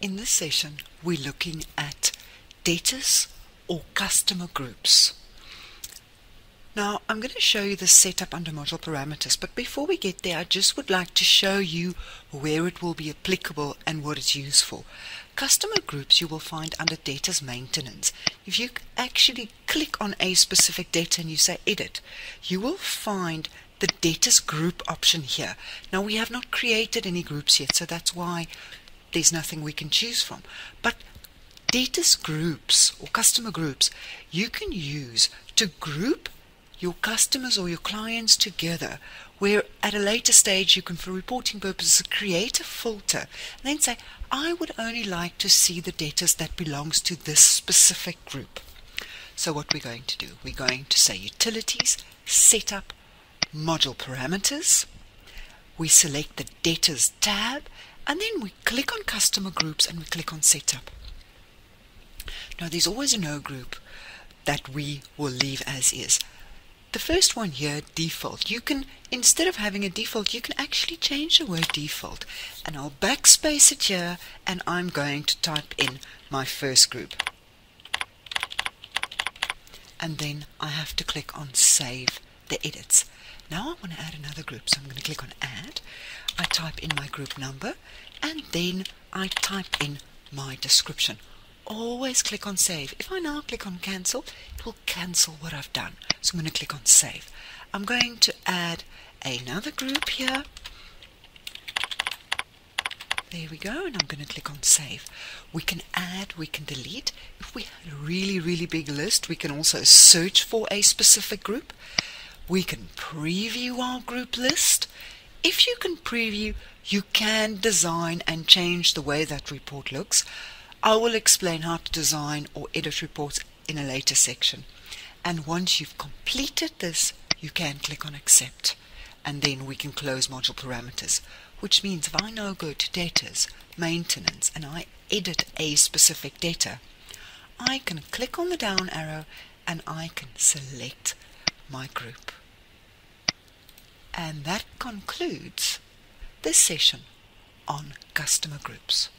In this session, we're looking at debtors or customer groups. Now, I'm going to show you the setup under module parameters, but before we get there, I just would like to show you where it will be applicable and what it's used for. Customer groups you will find under debtors maintenance. If you actually click on a specific debtor and you say edit, you will find the debtors group option here. Now, we have not created any groups yet, so that's why there's nothing we can choose from. But debtors groups or customer groups you can use to group your customers or your clients together, where at a later stage you can, for reporting purposes, create a filter and then say, I would only like to see the debtors that belongs to this specific group. So what we're going to do, we're going to say utilities, setup, module parameters. We select the debtors tab, and then we click on customer groups and we click on setup. Now there's always a no group that we will leave as is. The first one here, default. You can, instead of having a default, you can actually change the word default. And I'll backspace it here, and I'm going to type in my first group. And then I have to click on save the edits. Now I want to add another group, so I'm going to click on add. I type in my group number, and then I type in my description. Always click on save. If I now click on cancel, it will cancel what I've done. So I'm going to click on save. I'm going to add another group here. There we go, and I'm going to click on save. We can add, we can delete. If we had a really big list, we can also search for a specific group. We can preview our group list. If you can preview, you can design and change the way that report looks. I will explain how to design or edit reports in a later section. And once you've completed this, you can click on accept. And then we can close module parameters, which means if I now go to debtors, maintenance, and I edit a specific debtor, I can click on the down arrow and I can select my group. And that concludes this session on customer groups.